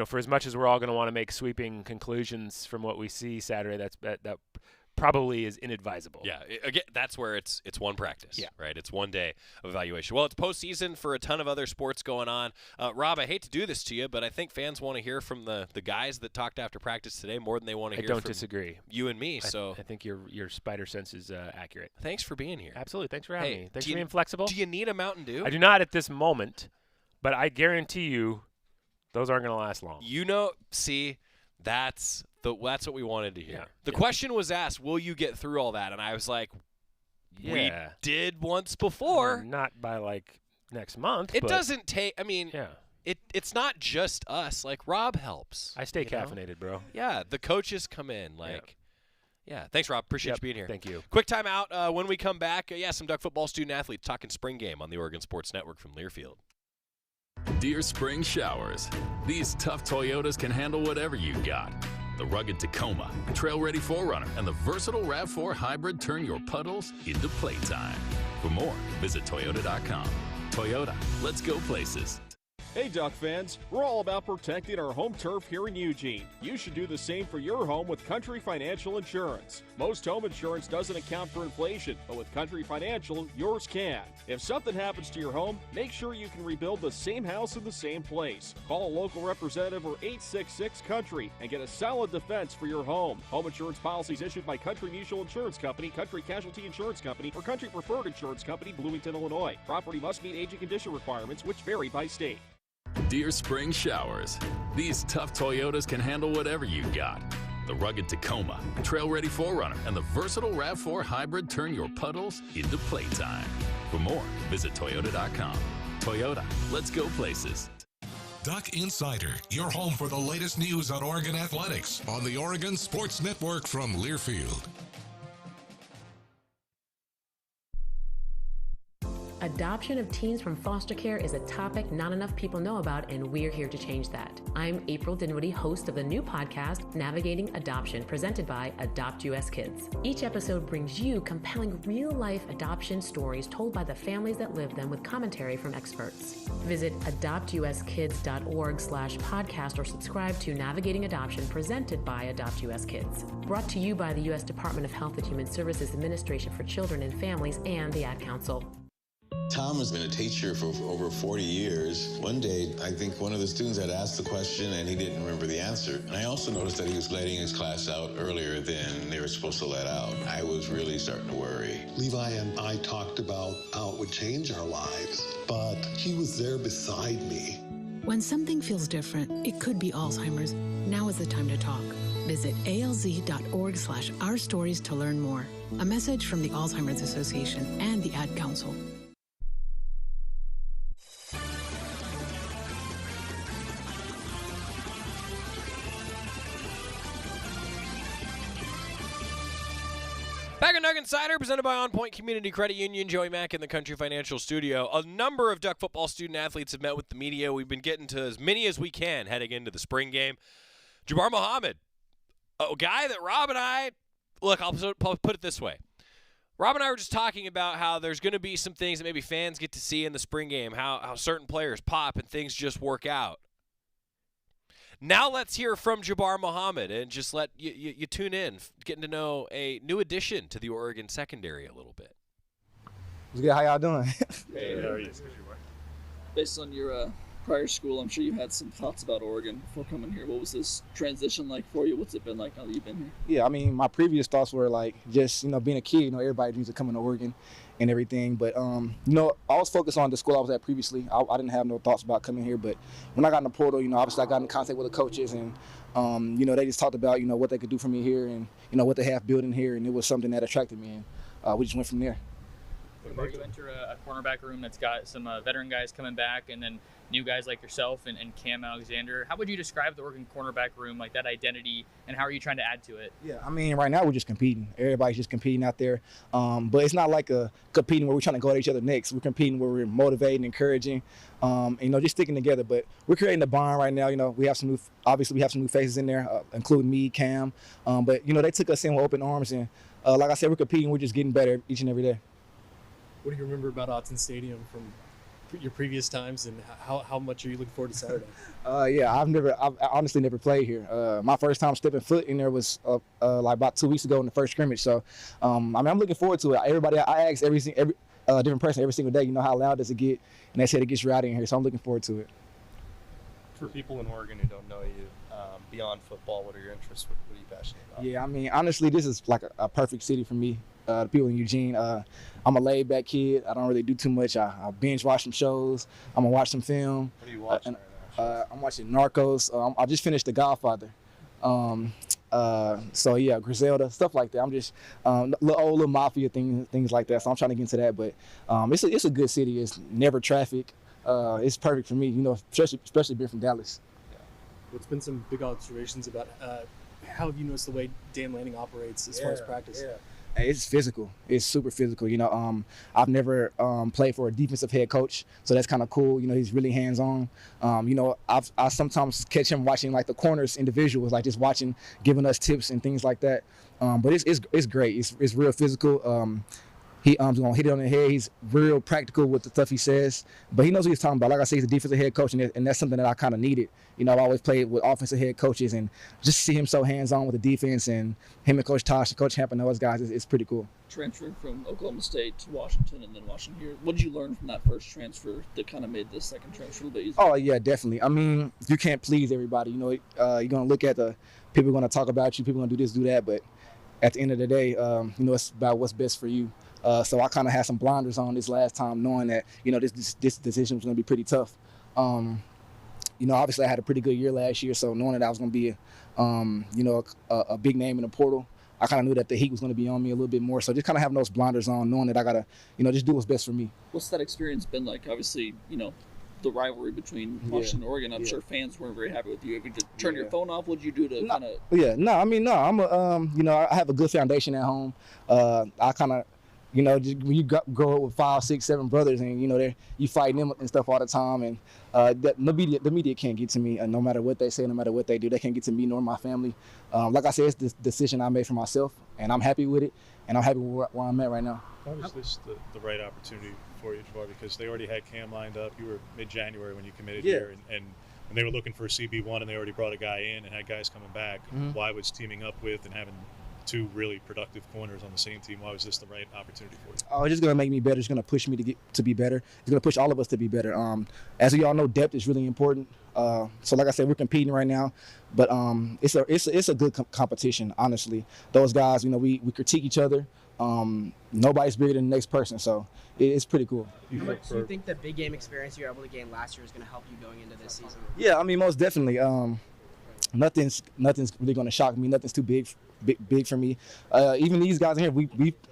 for as much as we're all going to want to make sweeping conclusions from what we see Saturday, that probably is inadvisable. Yeah, again, that's where it's one practice, right? It's one day of evaluation. Well, it's postseason for a ton of other sports going on. Rob, I hate to do this to you, but I think fans want to hear from the guys that talked after practice today more than they want to hear from disagree. You and me. So I think your spider sense is accurate. Thanks for being here. Absolutely. Thanks for having me. Thanks for being flexible. Do you need a Mountain Dew? I do not at this moment, but I guarantee you those aren't going to last long. See, that's what we wanted to hear. Yeah. The question was asked, will you get through all that? And I was like, we did once before. Not by next month. It doesn't take, it's not just us. Rob helps. I stay caffeinated, bro. Yeah, the coaches come in. Thanks, Rob. Appreciate you being here. Thank you. Quick time out. When we come back, some Duck football student athletes talking spring game on the Oregon Sports Network from Learfield. Dear Spring Showers, these tough Toyotas can handle whatever you got. The rugged Tacoma, trail-ready 4Runner, and the versatile RAV4 Hybrid turn your puddles into playtime. For more, visit Toyota.com. Toyota, let's go places. Hey Duck fans, we're all about protecting our home turf here in Eugene. You should do the same for your home with Country Financial Insurance. Most home insurance doesn't account for inflation, but with Country Financial, yours can. If something happens to your home, make sure you can rebuild the same house in the same place. Call a local representative or 866-COUNTRY and get a solid defense for your home. Home insurance policies issued by Country Mutual Insurance Company, Country Casualty Insurance Company, or Country Preferred Insurance Company, Bloomington, Illinois. Property must meet age and condition requirements, which vary by state. Dear Spring Showers, these tough Toyotas can handle whatever you got. The rugged Tacoma, trail-ready 4Runner, and the versatile RAV4 Hybrid turn your puddles into playtime. For more, visit Toyota.com. Toyota, let's go places. Duck Insider, your home for the latest news on Oregon athletics on the Oregon Sports Network from Learfield. Adoption of teens from foster care is a topic not enough people know about, and we're here to change that. I'm April Dinwiddie, host of the new podcast, Navigating Adoption, presented by Adopt US Kids. Each episode brings you compelling real-life adoption stories told by the families that live them with commentary from experts. Visit adoptuskids.org/podcast or subscribe to Navigating Adoption, presented by Adopt US Kids. Brought to you by the U.S. Department of Health and Human Services Administration for Children and Families and the Ad Council. Tom has been a teacher for over 40 years. One day, I think one of the students had asked the question and he didn't remember the answer. And I also noticed that he was letting his class out earlier than they were supposed to let out. I was really starting to worry. Levi and I talked about how it would change our lives, but he was there beside me. When something feels different, it could be Alzheimer's. Now is the time to talk. Visit alz.org/ourstories to learn more. A message from the Alzheimer's Association and the Ad Council. Back on Duck Insider, presented by OnPoint Community Credit Union. Joey Mack in the Country Financial Studio. A number of Duck football student athletes have met with the media. We've been getting to as many as we can heading into the spring game. Jabbar Muhammad, a guy that Rob and I, look, I'll put it this way. Rob and I were just talking about how there's going to be some things that maybe fans get to see in the spring game, how certain players pop and things just work out. Now let's hear from Jabbar Muhammad and just let you tune in, getting to know a new addition to the Oregon secondary a little bit. What's good? How y'all doing? Hey, how are you? Based on your prior school, I'm sure you had some thoughts about Oregon before coming here. What was this transition like for you? What's it been like now that you've been here? Yeah, I mean, my previous thoughts were like just, being a kid, everybody dreams of coming to Oregon and everything. But, I was focused on the school I was at previously. I didn't have no thoughts about coming here. But when I got in the portal, obviously I got in contact with the coaches and, they just talked about, what they could do for me here and, what they have building here. And it was something that attracted me. And we just went from there. You enter a cornerback room that's got some veteran guys coming back and then new guys like yourself and Cam Alexander. How would you describe the Oregon cornerback room, like that identity, and how are you trying to add to it? Yeah, I mean, right now we're just competing. Everybody's just competing out there. But it's not like a competing where we're trying to go at each other next. We're competing where we're motivating, encouraging, just sticking together. But we're creating a bond right now. We have some new faces in there, including me, Cam. But they took us in with open arms. And like I said, we're competing. We're just getting better each and every day. What do you remember about Autzen Stadium from your previous times, and how much are you looking forward to Saturday? I've honestly never played here. My first time stepping foot in there was like about 2 weeks ago in the first scrimmage. So, I'm looking forward to it. Everybody, I ask every different person every single day, how loud does it get? And they said it gets rowdy in here, so I'm looking forward to it. For people in Oregon who don't know you, beyond football, what are your interests? What are you passionate about? Yeah, I mean, honestly, this is like a perfect city for me. The people in Eugene, I'm a laid-back kid. I don't really do too much. I binge watch some shows. I'm going to watch some film. What are you watching right now? I'm watching Narcos. I just finished The Godfather. Griselda, stuff like that. I'm just little mafia things like that. So I'm trying to get into that. But it's a good city. It's never traffic. It's perfect for me, especially being from Dallas. Yeah. What's been some big observations about how have you noticed the way Dan Lanning operates as far as practice? Yeah. It's physical. It's super physical. I've never played for a defensive head coach, so that's kind of cool. He's really hands-on. I sometimes catch him watching like the corners individuals, like just watching, giving us tips and things like that. But it's great. It's real physical. He's gonna hit it on the head. He's real practical with the stuff he says, but he knows what he's talking about. Like I say, he's a defensive head coach, and that's something that I kind of needed. I've always played with offensive head coaches, and just see him so hands-on with the defense, and him and Coach Tosh and Coach Hamp and those guys, it's pretty cool. Transferring from Oklahoma State to Washington and then Washington here, what did you learn from that first transfer that kind of made this second transfer a little bit easier? Oh, yeah, definitely. I mean, you can't please everybody. You're going to look at the people going to talk about you, people going to do this, do that, but at the end of the day, it's about what's best for you. So I kind of had some blinders on this last time, knowing that, this decision was going to be pretty tough. Obviously I had a pretty good year last year, so knowing that I was going to be, a big name in the portal, I kind of knew that the heat was going to be on me a little bit more. So just kind of having those blinders on, knowing that I got to, just do what's best for me. What's that experience been like? Obviously, the rivalry between Washington and Oregon, I'm sure fans weren't very happy with you. If you just turn your phone off, what'd you do to kind of... Yeah, no, I'm I have a good foundation at home. I kind of, just when you grow up with 5, 6, 7 brothers, and you fighting them and stuff all the time, and the media can't get to me. No matter what they say, no matter what they do, they can't get to me nor my family. Like I said, it's the decision I made for myself, and I'm happy with it, and I'm happy with where I'm at right now. How was this the right opportunity for you, Jabbar? Because they already had Cam lined up. You were mid-January when you committed here, and when they were looking for a CB1, and they already brought a guy in and had guys coming back. Mm-hmm. Why was teaming up with and having 2 really productive corners on the same team, why was this the right opportunity for you? Oh, it's just going to make me better. It's going to push me to be better. It's going to push all of us to be better. As we all know, depth is really important. So like I said, we're competing right now, but it's a good competition, honestly. Those guys, we critique each other. Nobody's bigger than the next person, so it's pretty cool. Do you think the big game experience you were able to gain last year is going to help you going into this season? Yeah, I mean, most definitely. Nothing's really going to shock me. Nothing's too big for me. Even these guys in here, we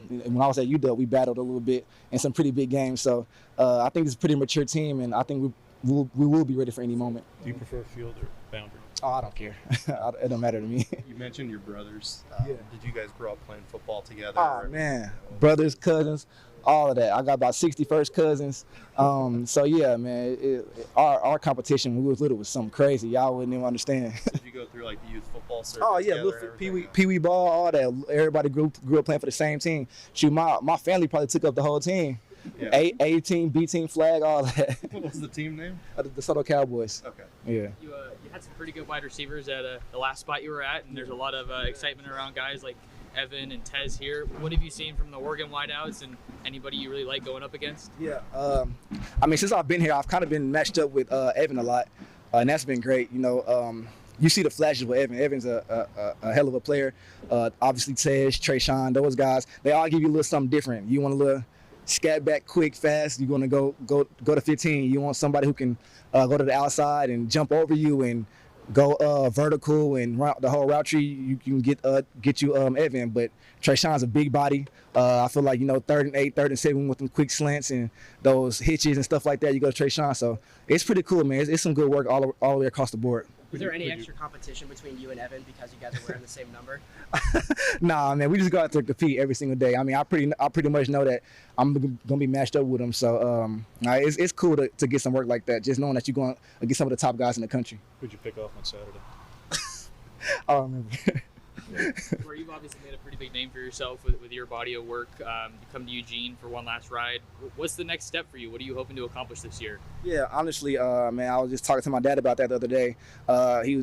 when I was at UW, we battled a little bit in some pretty big games. So I think it's a pretty mature team, and I think we will be ready for any moment. Do you prefer field or boundary? Oh, I don't care. It don't matter to me. You mentioned your brothers. Did you guys grow up playing football together? Oh, man. Brothers, cousins, all of that. I got about 60 first cousins. So, yeah, man, our competition when we was little was something crazy. Y'all wouldn't even understand. Did you go through, like, the youth football circuit? Oh, yeah, pee-wee ball, all that. Everybody grew up playing for the same team. Shoot, my family probably took up the whole team. Yeah. A team, B team, flag, all that. What was the team name? The Soto Cowboys. Okay. Yeah. You had some pretty good wide receivers at the last spot you were at, and there's a lot of excitement around guys like Evan and Tez here. What have you seen from the Oregon wideouts, and anybody you really like going up against? Yeah. I mean, since I've been here, I've kind of been matched up with Evan a lot, and that's been great. You know, you see the flashes with Evan. Evan's a hell of a player. Obviously, Tej, Trayshawn, those guys, they all give you a little something different. You want a little scat back quick, fast. You're going to go to 15. You want somebody who can go to the outside and jump over you and go vertical and the whole route tree. You can get you Evan, but Trayshawn's a big body. I feel like, you know, 3rd and 8, 3rd and 7 with them quick slants and those hitches and stuff like that. You go to Trayshawn, so it's pretty cool, man. It's some good work all the way across the board. Is there any extra competition between you and Evan because you guys are wearing the same number? Nah, man, we just go out there to compete every single day. I mean, I pretty much know that I'm gonna be matched up with him. So it's cool to get some work like that. Just knowing that you're going to get some of the top guys in the country. Who'd you pick off on Saturday? I don't remember. Where you've obviously made a pretty big name for yourself with your body of work. You come to Eugene for one last ride. What's the next step for you? What are you hoping to accomplish this year? Yeah, honestly, man, I was just talking to my dad about that the other day.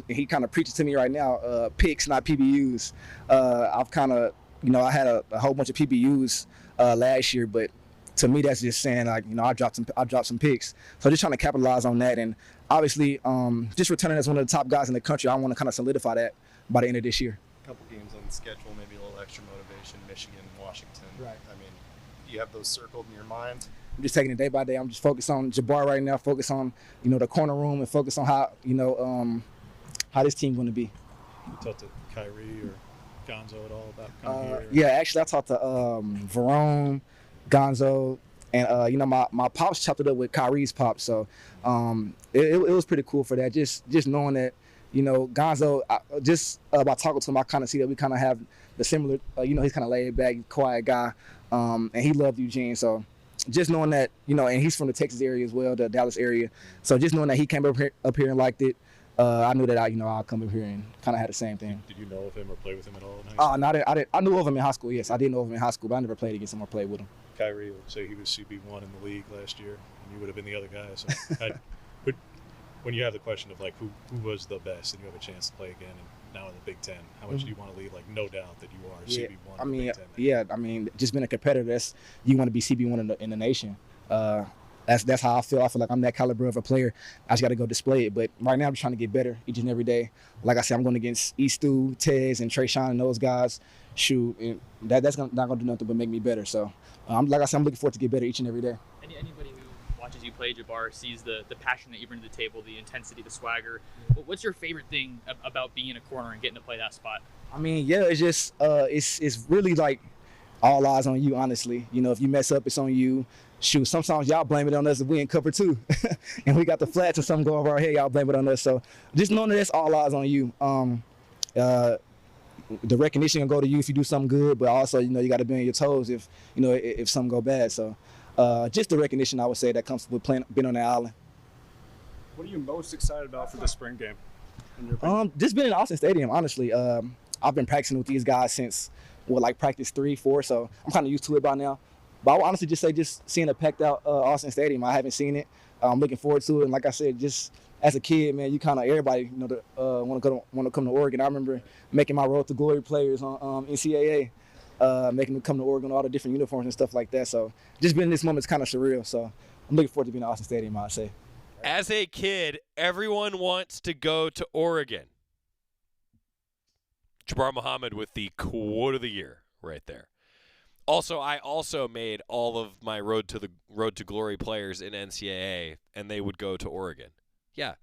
He kind of preaches to me right now, picks, not PBUs. I've kind of, you know, I had a whole bunch of PBUs last year, but to me, that's just saying, like, you know, I dropped some picks. So just trying to capitalize on that, and obviously, just returning as one of the top guys in the country. I want to kind of solidify that by the end of this year. Couple games on the schedule, maybe a little extra motivation, Michigan, Washington. Right. I mean, do you have those circled in your mind? I'm just taking it day by day. I'm just focused on Jabbar right now, focus on, you know, the corner room, and focus on how, you know, how this team going to be. You talked to Kyrie or Gonzo at all about coming here? Yeah, actually, I talked to Verone, Gonzo, and, you know, my pops chopped it up with Kyrie's pops. So it was pretty cool for that, just knowing that, you know, Gonzo, by talking to him, I kind of see that we kind of have the similar, you know, he's kind of laid back, quiet guy, and he loved Eugene. So just knowing that, you know, and he's from the Texas area as well, the Dallas area. So just knowing that he came up here and liked it, I knew that I'll come up here and kind of had the same thing. Did you know of him or play with him at all in high school? No, I knew of him in high school, yes. I did know of him in high school, but I never played against him or played with him. Kyrie would say he was CB1 in the league last year, and you would have been the other guy. So when you have the question of, like, who was the best and you have a chance to play again and now in the Big Ten, how much do you want to leave? Like, no doubt that you are CB1 in the Big Ten. I mean, just being a competitor, you want to be CB1 in the nation. That's how I feel. I feel like I'm that caliber of a player. I just got to go display it. But right now I'm just trying to get better each and every day. Like I said, I'm going against Eastu, Tez, and Trayshawn and those guys. Shoot, and that's not going to do nothing but make me better. So, like I said, I'm looking forward to get better each and every day. Anybody who watches you play, Jabbar, sees the passion that you bring to the table, the intensity, the swagger. What's your favorite thing about being a corner and getting to play that spot? I mean, yeah, it's just it's really like all eyes on you, honestly. You know, if you mess up, it's on you. Shoot, sometimes y'all blame it on us if we in cover too. And we got the flats or something go over our head, y'all blame it on us. So just knowing that it's all eyes on you. The recognition can go to you if you do something good, but also, you know, you got to be on your toes if, you know, if something go bad. So just the recognition, I would say, that comes with being on the island. What are you most excited about for the spring game? Just being in Austin Stadium, honestly. I've been practicing with these guys since, practice 3, 4, so I'm kind of used to it by now. But I would honestly just say just seeing a packed out Austin Stadium, I haven't seen it. I'm looking forward to it. And like I said, just as a kid, man, you kind of, everybody, you know, want to come to Oregon. I remember making my Road to Glory players on NCAA, making them come to Oregon, all the different uniforms and stuff like that. So just being in this moment is kind of surreal. So I'm looking forward to being in Austin Stadium, I'd say. As a kid, everyone wants to go to Oregon. Jabbar Muhammad with the quote of the year right there. Also, I also made all of my Road to Glory players in NCAA, and they would go to Oregon. Yeah,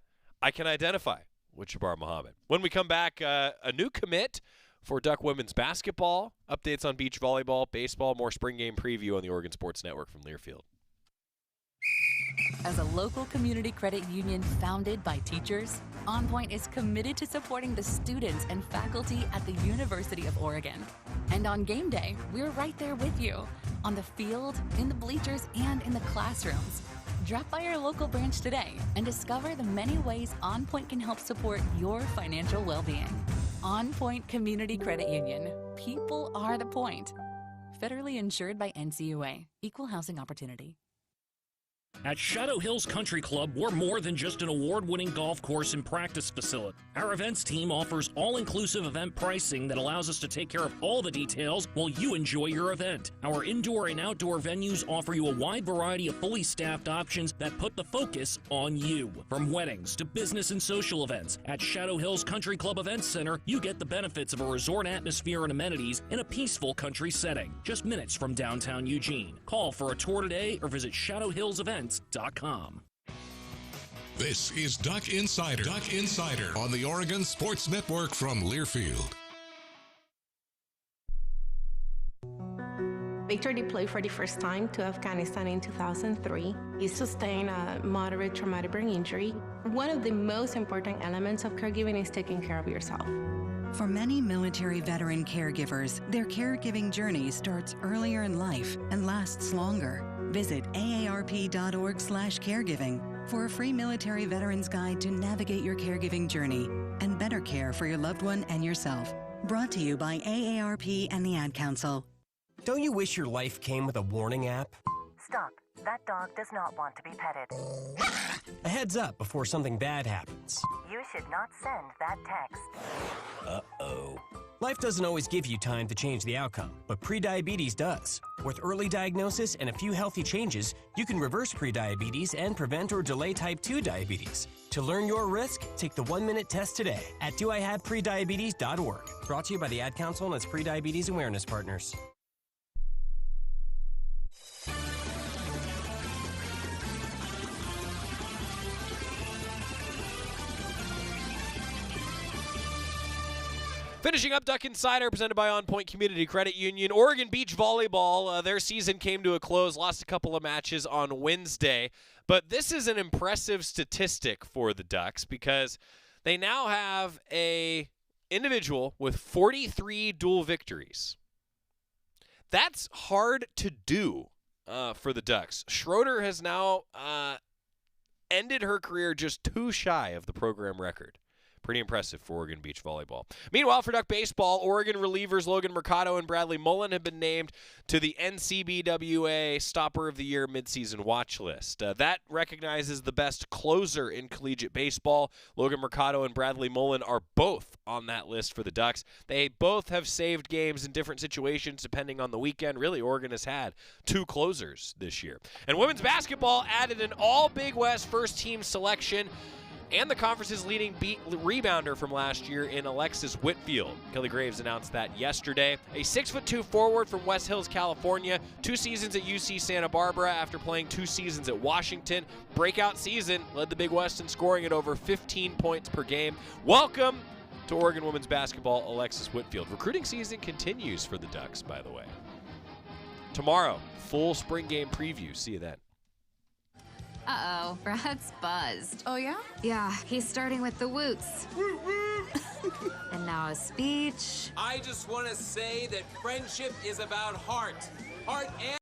I can identify with Jabbar Muhammad. When we come back, a new commit for Duck women's basketball, updates on beach volleyball, baseball, more spring game preview on the Oregon Sports Network from Learfield. As a local community credit union founded by teachers, OnPoint is committed to supporting the students and faculty at the University of Oregon. And on game day, we're right there with you, on the field, in the bleachers, and in the classrooms. Drop by our local branch today and discover the many ways OnPoint can help support your financial well-being. OnPoint Community Credit Union. People are the point. Federally insured by NCUA. Equal housing opportunity. At Shadow Hills Country Club, we're more than just an award-winning golf course and practice facility. Our events team offers all-inclusive event pricing that allows us to take care of all the details while you enjoy your event. Our indoor and outdoor venues offer you a wide variety of fully staffed options that put the focus on you. From weddings to business and social events, at Shadow Hills Country Club Events Center, you get the benefits of a resort atmosphere and amenities in a peaceful country setting, just minutes from downtown Eugene. Call for a tour today or visit shadowhillsevents.com. This is Duck Insider. Duck Insider on the Oregon Sports Network from Learfield. Victor deployed for the first time to Afghanistan in 2003. He sustained a moderate traumatic brain injury. One of the most important elements of caregiving is taking care of yourself. For many military veteran caregivers, their caregiving journey starts earlier in life and lasts longer. Visit aarp.org/caregiving for a free military veterans guide to navigate your caregiving journey and better care for your loved one and yourself. Brought to you by AARP and the Ad Council. Don't you wish your life came with a warning app? Stop. That dog does not want to be petted. A heads up before something bad happens. You should not send that text. Uh-oh. Life doesn't always give you time to change the outcome, but prediabetes does. With early diagnosis and a few healthy changes, you can reverse prediabetes and prevent or delay type 2 diabetes. To learn your risk, take the 1-minute test today at doihaveprediabetes.org. Brought to you by the Ad Council and its prediabetes awareness partners. Finishing up Duck Insider, presented by OnPoint Community Credit Union. Oregon Beach Volleyball, their season came to a close, lost a couple of matches on Wednesday. But this is an impressive statistic for the Ducks because they now have a individual with 43 dual victories. That's hard to do for the Ducks. Schroeder has now ended her career just 2 shy of the program record. Pretty impressive for Oregon Beach Volleyball. Meanwhile, for Duck Baseball, Oregon relievers Logan Mercado and Bradley Mullen have been named to the NCBWA Stopper of the Year midseason watch list. That recognizes the best closer in collegiate baseball. Logan Mercado and Bradley Mullen are both on that list for the Ducks. They both have saved games in different situations depending on the weekend. Really, Oregon has had 2 closers this year. And women's basketball added an all-Big West first-team selection and the conference's leading rebounder from last year in Alexis Whitfield. Kelly Graves announced that yesterday. A 6'2" forward from West Hills, California. 2 seasons at UC Santa Barbara after playing 2 seasons at Washington. Breakout season, led the Big West in scoring at over 15 points per game. Welcome to Oregon women's basketball, Alexis Whitfield. Recruiting season continues for the Ducks, by the way. Tomorrow, full spring game preview. See you then. Uh-oh, Brad's buzzed. Oh, yeah? Yeah, he's starting with the woots. And now a speech. I just want to say that friendship is about heart. Heart and